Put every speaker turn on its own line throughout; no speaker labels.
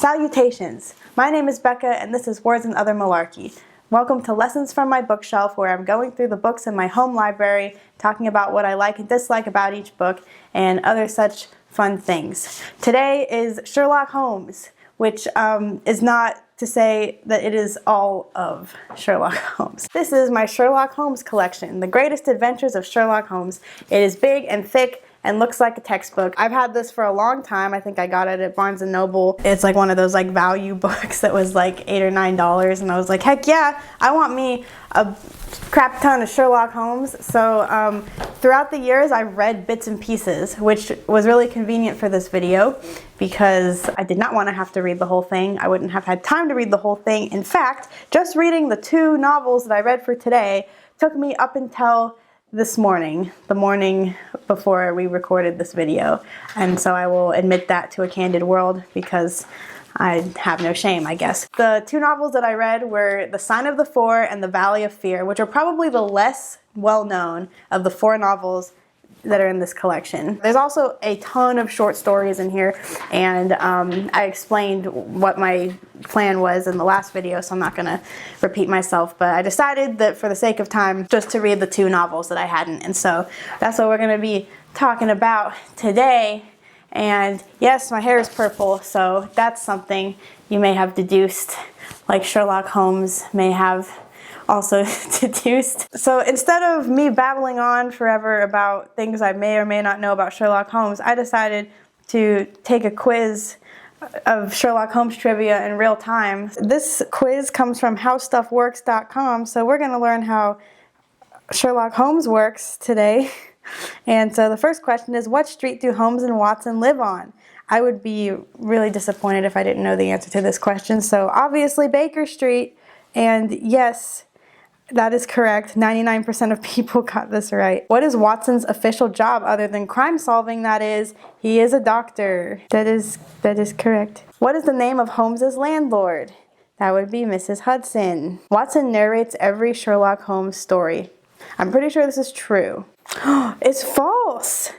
Salutations! My name is Becca and this is Words and Other Malarkey. Welcome to Lessons from My Bookshelf, where I'm going through the books in my home library, talking about what I like and dislike about each book and other such fun things. Today is Sherlock Holmes, which is not to say that it is all of Sherlock Holmes. This is my Sherlock Holmes collection, The Greatest Adventures of Sherlock Holmes. It is big and thick and looks like a textbook. I've had this for a long time. I think I got it at Barnes & Noble. It's like one of those like value books that was like $8 or $9, and I was like, heck yeah, I want me a crap ton of Sherlock Holmes. So throughout the years I've read bits and pieces, which was really convenient for this video because I did not want to have to read the whole thing. I wouldn't have had time to read the whole thing. In fact, just reading the 2 novels that I read for today took me up until this morning, the morning before we recorded this video. And so I will admit that to a candid world because I have no shame, I guess. The 2 novels that I read were The Sign of the Four and The Valley of Fear, which are probably the less well-known of the 4 novels that are in this collection. There's also a ton of short stories in here, and I explained what my plan was in the last video, so I'm not gonna repeat myself, but I decided that for the sake of time, just to read the 2 novels that I hadn't, and so that's what we're gonna be talking about today. And yes, my hair is purple, so that's something you may have deduced, like Sherlock Holmes may have also deduced. So instead of me babbling on forever about things I may or may not know about Sherlock Holmes, I decided to take a quiz of Sherlock Holmes trivia in real time. This quiz comes from howstuffworks.com, so we're gonna learn how Sherlock Holmes works today. And so the first question is, what street do Holmes and Watson live on? I would be really disappointed if I didn't know the answer to this question. So obviously Baker Street, and yes, that is correct. 99% of people got this right. What is Watson's official job other than crime solving? That is, he is a doctor. That is correct. What is the name of Holmes's landlord? That would be Mrs. Hudson. Watson narrates every Sherlock Holmes story. I'm pretty sure this is true. It's false!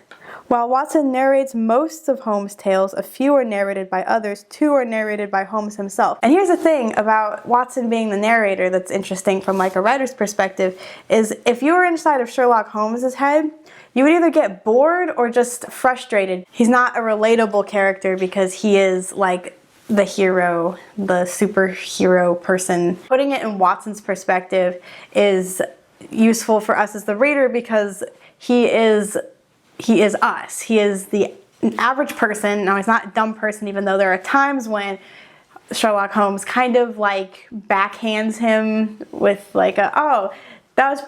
While Watson narrates most of Holmes' tales, a few are narrated by others, 2 are narrated by Holmes himself. And here's the thing about Watson being the narrator that's interesting from like a writer's perspective, is if you were inside of Sherlock Holmes' head, you would either get bored or just frustrated. He's not a relatable character because he is like the hero, the superhero person. Putting it in Watson's perspective is useful for us as the reader because he is us. He is the average person. Now, he's not a dumb person, even though there are times when Sherlock Holmes kind of like backhands him with like oh, that was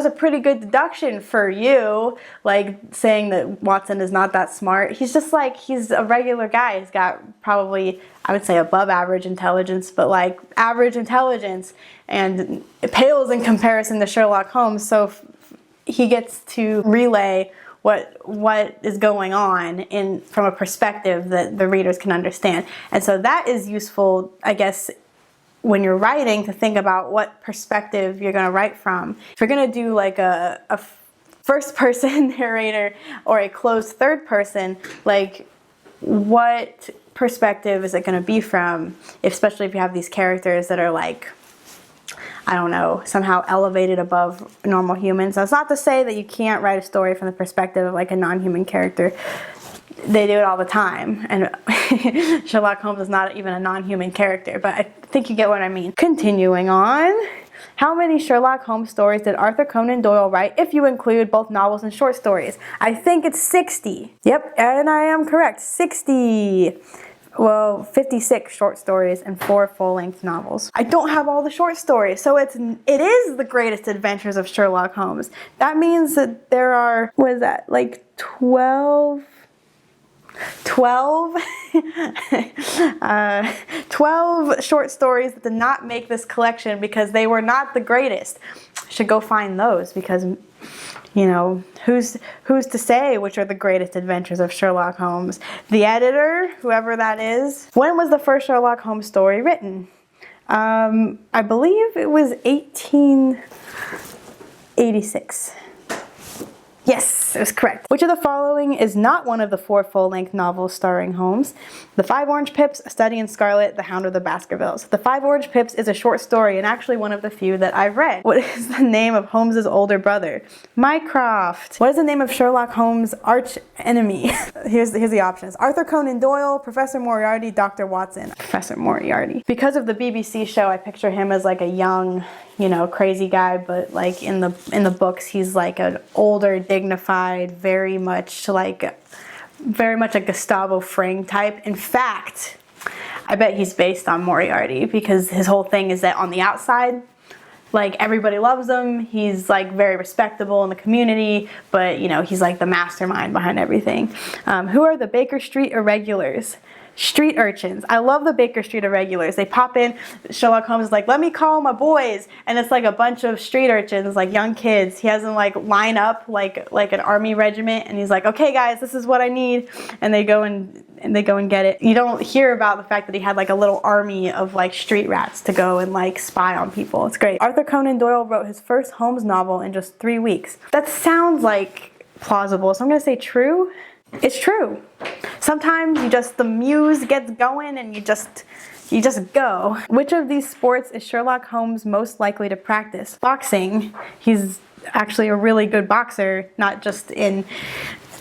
a pretty good deduction for you, like saying that Watson is not that smart. He's just like, he's a regular guy. He's got probably, I would say, above average intelligence, but like average intelligence, and it pales in comparison to Sherlock Holmes. So he gets to relay what is going on from a perspective that the readers can understand. And so that is useful, I guess, when you're writing, to think about what perspective you're going to write from. If you're going to do like a first person narrator or a closed third person, like what perspective is it going to be from, especially if you have these characters that are like, I don't know, somehow elevated above normal humans. That's not to say that you can't write a story from the perspective of like a non-human character. They do it all the time, and Sherlock Holmes is not even a non-human character, but I think you get what I mean. Continuing on, how many Sherlock Holmes stories did Arthur Conan Doyle write if you include both novels and short stories? I think it's 60. Yep, and I am correct, 60. Well, 56 short stories and 4 full-length novels. I don't have all the short stories, so it is The Greatest Adventures of Sherlock Holmes. That means that there are, what is that, like 12 short stories that did not make this collection because they were not the greatest. I should go find those because, you know, who's to say which are the greatest adventures of Sherlock Holmes? The editor, whoever that is. When was the first Sherlock Holmes story written? I believe it was 1886. Yes, it was correct. Which of the following is not one of the 4 full-length novels starring Holmes? The Five Orange Pips, A Study in Scarlet, The Hound of the Baskervilles. The Five Orange Pips is a short story and actually one of the few that I've read. What is the name of Holmes's older brother? Mycroft. What is the name of Sherlock Holmes' arch enemy? Here's the options. Arthur Conan Doyle, Professor Moriarty, Dr. Watson. Professor Moriarty. Because of the BBC show, I picture him as like a young, you know, crazy guy, but like in the books he's like an older, dignified, very much like a Gustavo Fring type. In fact, I bet he's based on Moriarty because his whole thing is that on the outside, like everybody loves him, he's like very respectable in the community, but you know, he's like the mastermind behind everything. Who are the Baker Street Irregulars? Street urchins. I love the Baker Street Irregulars. They pop in, Sherlock Holmes is like, let me call my boys, and it's like a bunch of street urchins, like young kids. He has them like line up like an army regiment, and he's like, okay guys, this is what I need, and they go and get it. You don't hear about the fact that he had like a little army of like street rats to go and like spy on people. It's great. Arthur Conan Doyle wrote his first Holmes novel in just 3 weeks. That sounds like plausible, so I'm gonna say true. It's true. Sometimes the muse gets going and you just go. Which of these sports is Sherlock Holmes most likely to practice? Boxing. He's actually a really good boxer, not just in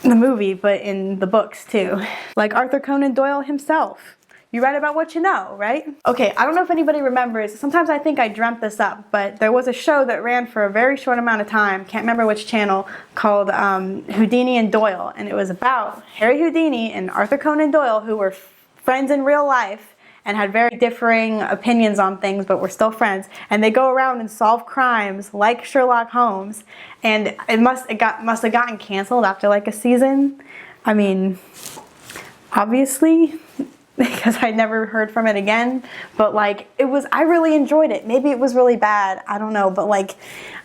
the movie, but in the books too. Like Arthur Conan Doyle himself. You write about what you know, right? Okay, I don't know if anybody remembers, sometimes I think I dreamt this up, but there was a show that ran for a very short amount of time, can't remember which channel, called Houdini and Doyle, and it was about Harry Houdini and Arthur Conan Doyle, who were friends in real life and had very differing opinions on things, but were still friends, and they go around and solve crimes like Sherlock Holmes, and it must have gotten canceled after like a season. I mean, obviously, because I never heard from it again, but like I really enjoyed it. Maybe it was really bad, I don't know, but like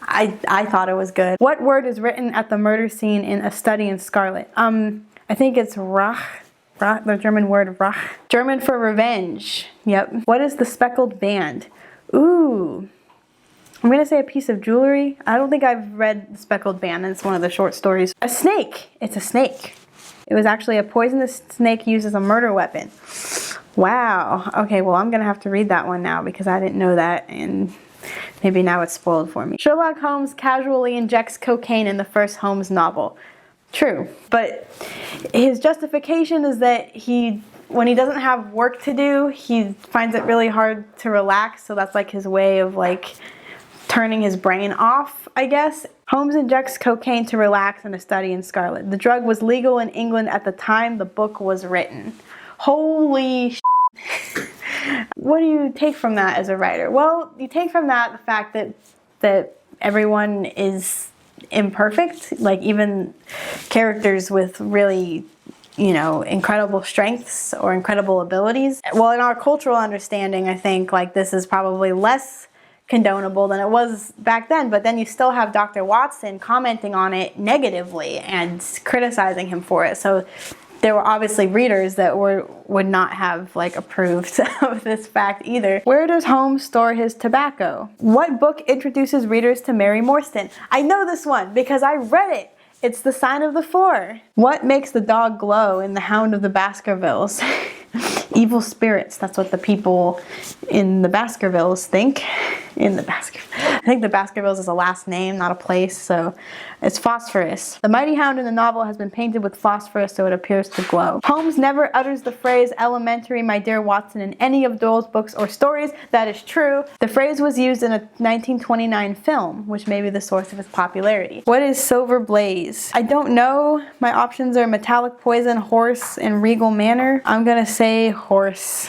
I thought it was good. What word is written at the murder scene in A Study in Scarlet? I think it's Rach, the German word Rach. German for revenge. Yep. What is the speckled band? Ooh. I'm gonna say a piece of jewelry. I don't think I've read The Speckled Band, and it's one of the short stories. A snake. It's a snake. It was actually a poisonous snake used as a murder weapon. Wow. Okay, well, I'm going to have to read that one now because I didn't know that, and maybe now it's spoiled for me. Sherlock Holmes casually injects cocaine in the first Holmes novel. True. But his justification is that when he doesn't have work to do, he finds it really hard to relax, so that's like his way of like turning his brain off, I guess. Holmes injects cocaine to relax in A Study in Scarlet. The drug was legal in England at the time the book was written. Holy shit. What do you take from that as a writer? Well, you take from that the fact that everyone is imperfect, like even characters with really, you know, incredible strengths or incredible abilities. Well, in our cultural understanding, I think like this is probably less condonable than it was back then, but then you still have Dr. Watson commenting on it negatively and criticizing him for it. So there were obviously readers that would not have like approved of this fact either. Where does Holmes store his tobacco? What book introduces readers to Mary Morstan? I know this one because I read it. It's The Sign of the Four. What makes the dog glow in The Hound of the Baskervilles? Evil spirits. That's what the people in the Baskervilles think. I think the Baskervilles is a last name, not a place, so it's phosphorus. The mighty hound in the novel has been painted with phosphorus so it appears to glow. Holmes never utters the phrase elementary, my dear Watson, in any of Doyle's books or stories. That is true. The phrase was used in a 1929 film, which may be the source of its popularity. What is silver blaze? I don't know. My options are metallic poison, horse, and regal manner. I'm gonna say horse.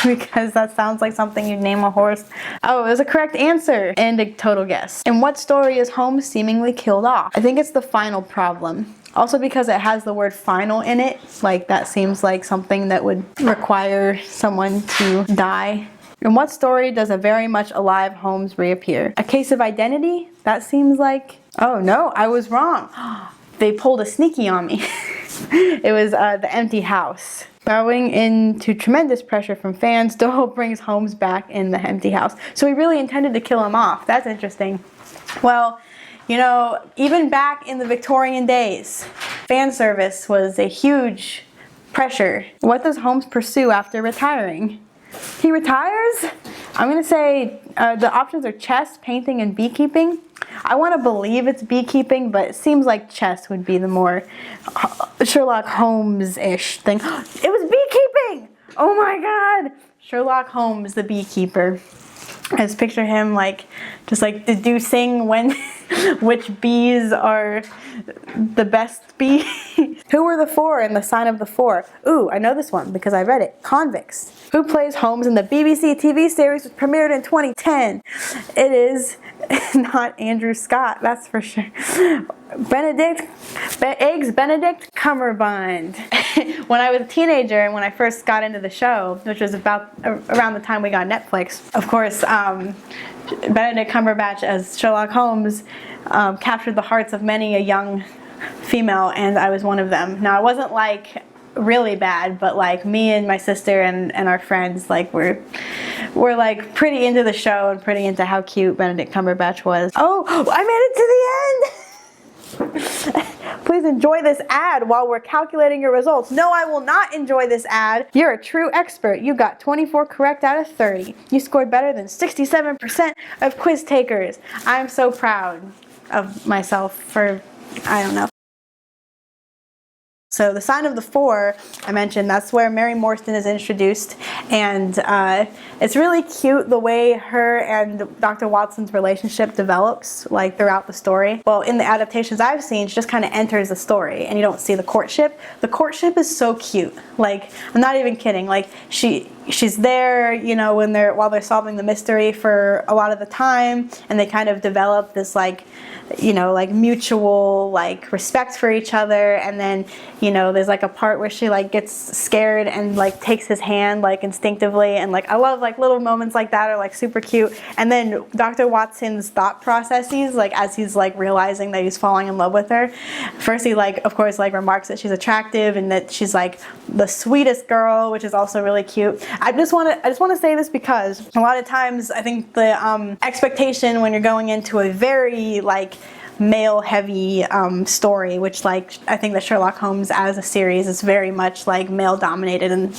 Because that sounds like something you'd name a horse. Oh, it was a correct answer. And a total guess. In what story is Holmes seemingly killed off? I think it's The Final Problem. Also because it has the word final in it. Like that seems like something that would require someone to die. In what story does a very much alive Holmes reappear? A Case of Identity? That seems like... Oh no, I was wrong. They pulled a sneaky on me. It was The Empty House. Bowing into tremendous pressure from fans, Doyle brings Holmes back in The Empty House. So he really intended to kill him off. That's interesting. Well, You know, even back in the Victorian days, fan service was a huge pressure. What does Holmes pursue after retiring? He retires? I'm gonna say the options are chess, painting, and beekeeping. I want to believe it's beekeeping, but it seems like chess would be the more Sherlock Holmes-ish thing. It was beekeeping! Oh my god! Sherlock Holmes, the beekeeper. I just picture him like, just like deducing when, which bees are the best bees. Who were the four in The Sign of the Four? Ooh, I know this one because I read it. Convicts. Who plays Holmes in the BBC TV series which premiered in 2010? It is not Andrew Scott, that's for sure. Benedict Cumberbatch. When I was a teenager and when I first got into the show, which was about around the time we got Netflix, of course, Benedict Cumberbatch as Sherlock Holmes captured the hearts of many a young female, and I was one of them. Now, I wasn't like really bad, but like me and my sister and our friends, like we're like pretty into the show and pretty into how cute Benedict Cumberbatch was. Oh, I made it to the end! Please enjoy this ad while we're calculating your results. No, I will not enjoy this ad. You're a true expert. You got 24 correct out of 30. You scored better than 67% of quiz takers. I'm so proud of myself for, I don't know. So The Sign of the Four, I mentioned, that's where Mary Morstan is introduced, and it's really cute the way her and Dr. Watson's relationship develops, like throughout the story. Well, in the adaptations I've seen, she just kind of enters the story, and you don't see the courtship. The courtship is so cute. Like, I'm not even kidding. Like, she's there, you know, while they're solving the mystery for a lot of the time, and they kind of develop this like, you know, like mutual like respect for each other, and then, you know, there's like a part where she like gets scared and like takes his hand like instinctively, and like I love like little moments like that are like super cute. And then Dr. Watson's thought processes, like as he's like realizing that he's falling in love with her, first he like of course like remarks that she's attractive and that she's like the sweetest girl, which is also really cute. I just want to say this because a lot of times I think the expectation when you're going into a very like male heavy story, which like I think that Sherlock Holmes as a series is very much like male dominated, and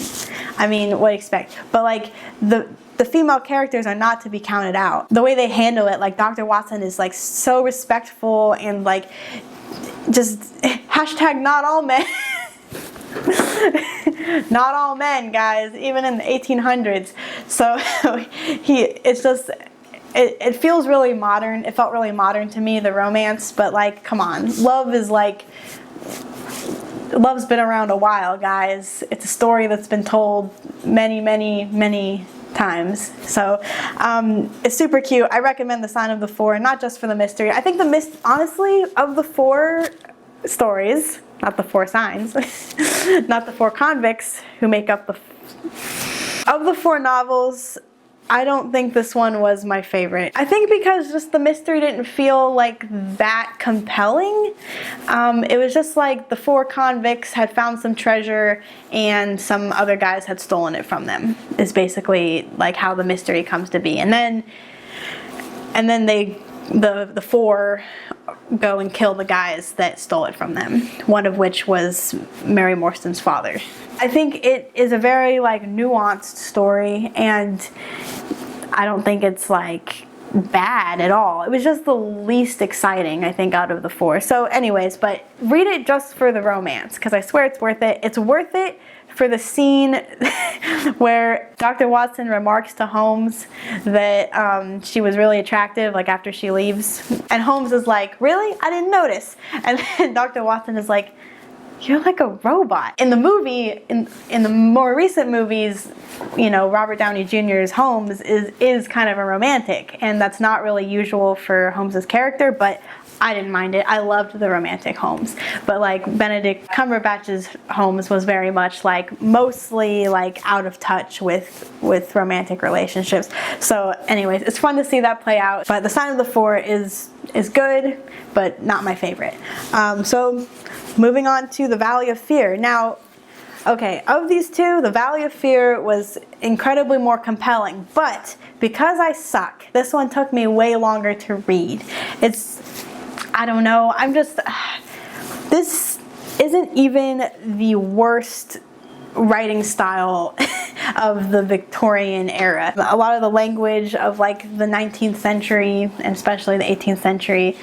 I mean, what do you expect? But like the female characters are not to be counted out. The way they handle it, like Dr. Watson is like so respectful and like just hashtag not all men. Not all men, guys, even in the 1800s. So it's just, it feels really modern. It felt really modern to me, the romance, but like, come on. Love's been around a while, guys. It's a story that's been told many, many, many times. So it's super cute. I recommend The Sign of the Four, not just for the mystery. I think honestly, of the four stories, not the four signs, not the four convicts who make up of the four novels, I don't think this one was my favorite. I think because just the mystery didn't feel like that compelling. It was just like the four convicts had found some treasure and some other guys had stolen it from them, is basically like how the mystery comes to be. And then the four go and kill the guys that stole it from them, one of which was Mary Morstan's father. I think it is a very like nuanced story, and I don't think it's like bad at all. It was just the least exciting, I think, out of the four. So anyways, but read it just for the romance, because I swear it's worth it. It's worth it for the scene where Dr. Watson remarks to Holmes that she was really attractive, like after she leaves. And Holmes is like, really? I didn't notice. And then Dr. Watson is like, you're like a robot. In the movie, in the more recent movies, you know, Robert Downey Jr.'s Holmes is kind of a romantic, and that's not really usual for Holmes's character, but I didn't mind it. I loved the romantic Holmes. But like Benedict Cumberbatch's Holmes was very much like mostly like out of touch with romantic relationships. So anyways, it's fun to see that play out. But The Sign of the Four is good, but not my favorite. So moving on to The Valley of Fear. Now, okay, of these two, The Valley of Fear was incredibly more compelling, but because I suck, this one took me way longer to read. I don't know. This isn't even the worst writing style of the Victorian era. A lot of the language of like the 19th century and especially the 18th century,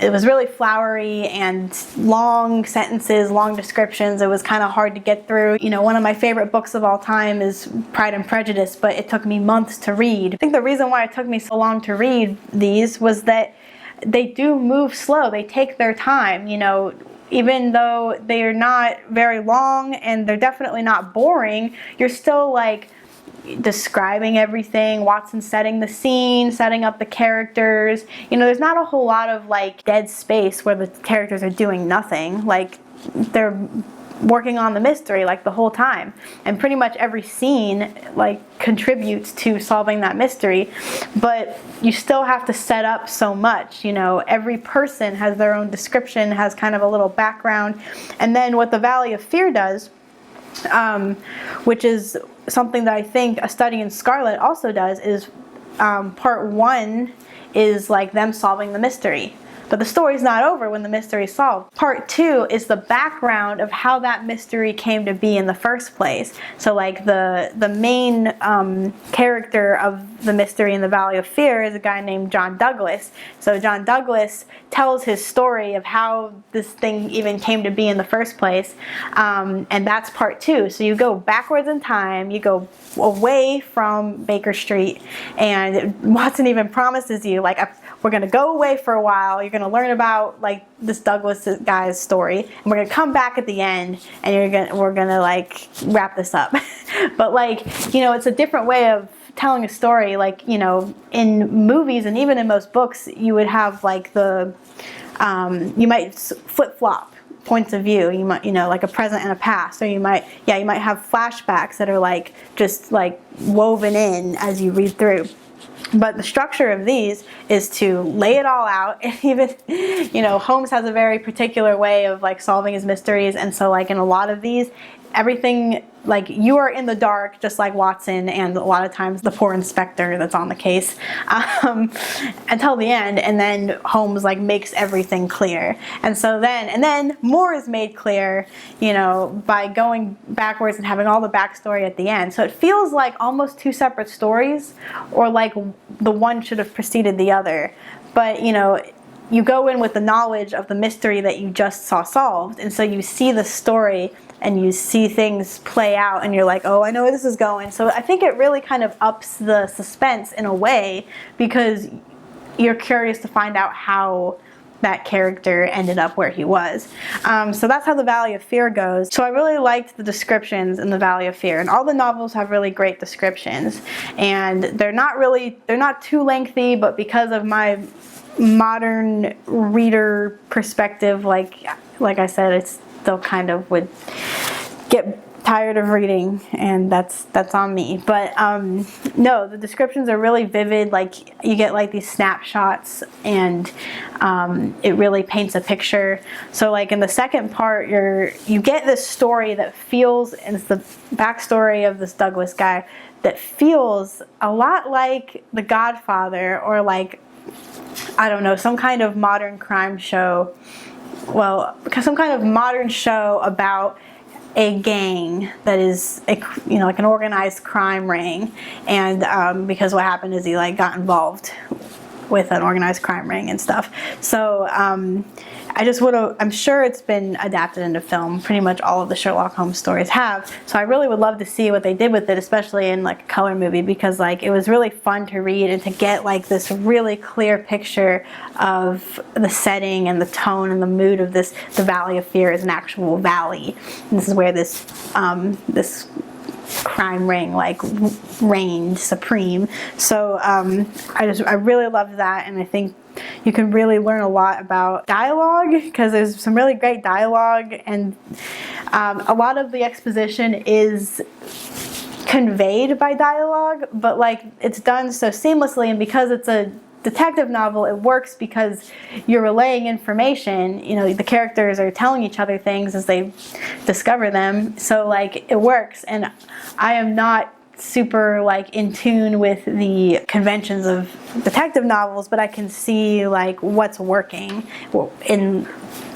it was really flowery and long sentences, long descriptions. It was kind of hard to get through. You know, one of my favorite books of all time is Pride and Prejudice, but it took me months to read. I think the reason why it took me so long to read these was that they do move slow. They take their time, you know. Even though they are not very long and they're definitely not boring, you're still like describing everything. Watson's setting the scene, setting up the characters. You know, there's not a whole lot of like dead space where the characters are doing nothing. Like they're working on the mystery like the whole time, and pretty much every scene like contributes to solving that mystery, but you still have to set up so much. You know, every person has their own description, has kind of a little background. And then what the Valley of Fear does, which is something that I think A Study in Scarlet also does, is part one is like them solving the mystery. But the story's not over when the mystery is solved. Part two is the background of how that mystery came to be in the first place. So like the main character of the mystery in the Valley of Fear is a guy named John Douglas. So John Douglas tells his story of how this thing even came to be in the first place. And that's part two. So you go backwards in time, you go away from Baker Street, and Watson even promises you, like, we're going to go away for a while, you're going to learn about like this Douglas guy's story, and we're going to come back at the end, and we're going to like wrap this up. But like, you know, it's a different way of telling a story. Like, you know, in movies and even in most books, you would have like you might flip-flop points of view. You might, you know, like a present and a past, or you might have flashbacks that are like just like woven in as you read through. But the structure of these is to lay it all out. And even, you know, Holmes has a very particular way of like solving his mysteries, and so like in a lot of these, everything, like, you are in the dark just like Watson and a lot of times the poor inspector that's on the case, until the end, and then Holmes like makes everything clear. And so then more is made clear, you know, by going backwards and having all the backstory at the end. So it feels like almost two separate stories, or like the one should have preceded the other. But, you know, you go in with the knowledge of the mystery that you just saw solved, and so you see the story and you see things play out, and you're like, oh, I know where this is going. So I think it really kind of ups the suspense in a way, because you're curious to find out how that character ended up where he was. So that's how the Valley of Fear goes. So I really liked the descriptions in the Valley of Fear, and all the novels have really great descriptions, and they're not too lengthy, but because of my modern reader perspective, like I said, it's still kind of would get tired of reading, and that's on me. But no, the descriptions are really vivid. Like, you get like these snapshots, and it really paints a picture. So like in the second part, you get this story that feels, and it's the backstory of this Douglas guy, that feels a lot like The Godfather, or like, I don't know, some kind of modern crime show. Well, some kind of modern show about a gang that is, you know, like an organized crime ring. And because what happened is he like got involved with an organized crime ring and stuff. So I'm sure it's been adapted into film. Pretty much all of the Sherlock Holmes stories have. So I really would love to see what they did with it, especially in like a color movie, because like it was really fun to read and to get like this really clear picture of the setting and the tone and the mood of this. The Valley of Fear is an actual valley. And this is where this crime ring like reigned supreme. So I really loved that, and I think you can really learn a lot about dialogue, because there's some really great dialogue, and a lot of the exposition is conveyed by dialogue, but like it's done so seamlessly, and because it's a detective novel, it works because you're relaying information. You know, the characters are telling each other things as they discover them, so like it works. And I am not super like in tune with the conventions of detective novels, but I can see like what's working in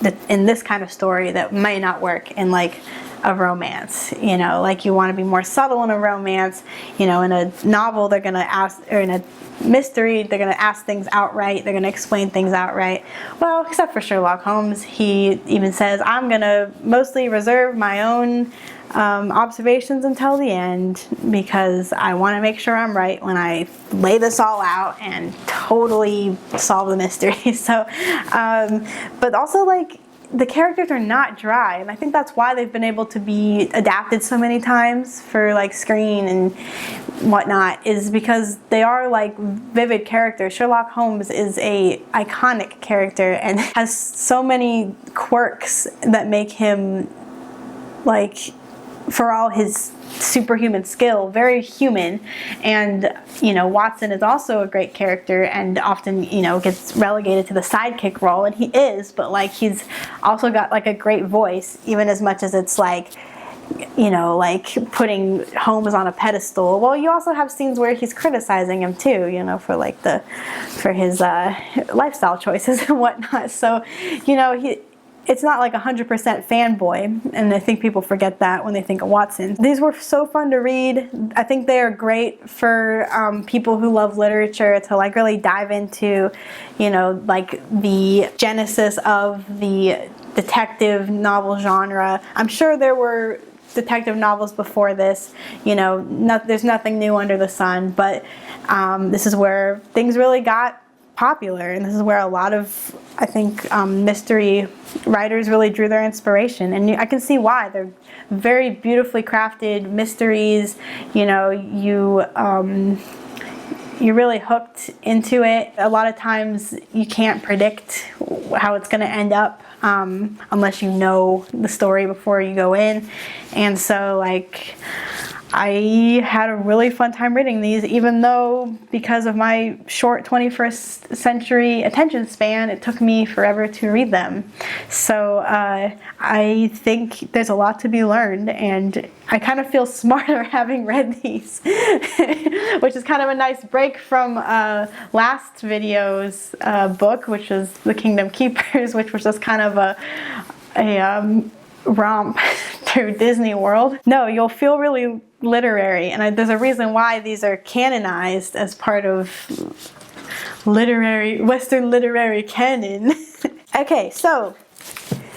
this kind of story that might not work in like a romance. You know, like you want to be more subtle in a romance. You know, in a novel they're gonna ask, or in a mystery they're gonna ask things outright, they're gonna explain things outright. Well, except for Sherlock Holmes, he even says, I'm gonna mostly reserve my own observations until the end, because I want to make sure I'm right when I lay this all out and totally solve the mystery. So, but also like the characters are not dry, and I think that's why they've been able to be adapted so many times for like screen and whatnot, is because they are like vivid characters. Sherlock Holmes is a iconic character and has so many quirks that make him, like, for all his superhuman skill, very human. And you know, Watson is also a great character and often, you know, gets relegated to the sidekick role, and he is, but like he's also got like a great voice, even as much as it's like, you know, like putting Holmes on a pedestal. Well, you also have scenes where he's criticizing him too, you know, for like for his lifestyle choices and whatnot. So, you know, it's not like 100% fanboy, and I think people forget that when they think of Watson. These were so fun to read. I think they are great for people who love literature to like really dive into, you know, like the genesis of the detective novel genre. I'm sure there were detective novels before this, you know, there's nothing new under the sun, but this is where things really got popular, and this is where a lot of, I think, mystery writers really drew their inspiration, and I can see why. They're very beautifully crafted mysteries. You know, you're really hooked into it. A lot of times you can't predict how it's going to end up unless you know the story before you go in, and so like I had a really fun time reading these, even though because of my short 21st century attention span, it took me forever to read them. So I think there's a lot to be learned, and I kind of feel smarter having read these, which is kind of a nice break from last video's book, which was The Kingdom Keepers, which was just kind of a romp through Disney World. No, you'll feel really literary, and there's a reason why these are canonized as part of Western literary canon. Okay, so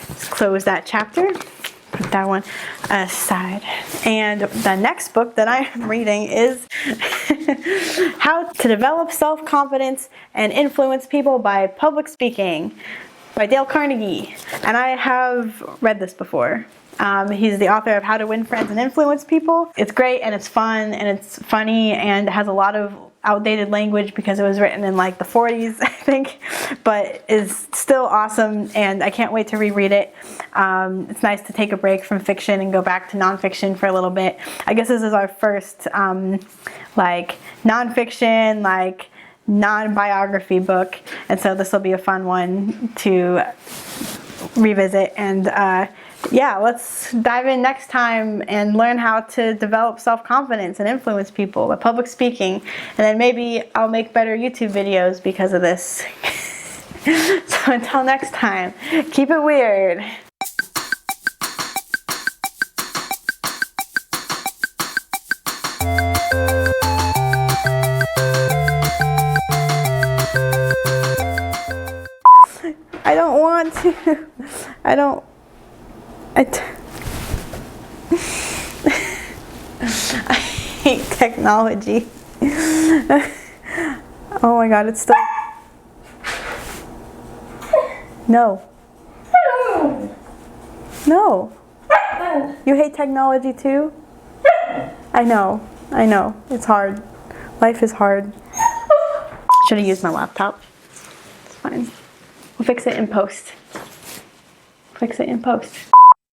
let's close that chapter, put that one aside, and the next book that I am reading is How to Develop Self-Confidence and Influence People by Public Speaking by Dale Carnegie, and I have read this before. He's the author of How to Win Friends and Influence People. It's great, and it's fun, and it's funny, and has a lot of outdated language because it was written in like the 40s, I think, but is still awesome, and I can't wait to reread it. It's nice to take a break from fiction and go back to nonfiction for a little bit. I guess this is our first like nonfiction, like non-biography book, and so this will be a fun one to revisit. And yeah, let's dive in next time and learn how to develop self-confidence and influence people with public speaking, and then maybe I'll make better YouTube videos because of this. So until next time, keep it weird. I don't want to. I hate technology. Oh my god, it's still... No. No. You hate technology too? I know. It's hard. Life is hard. Should have used my laptop. It's fine. We'll fix it in post.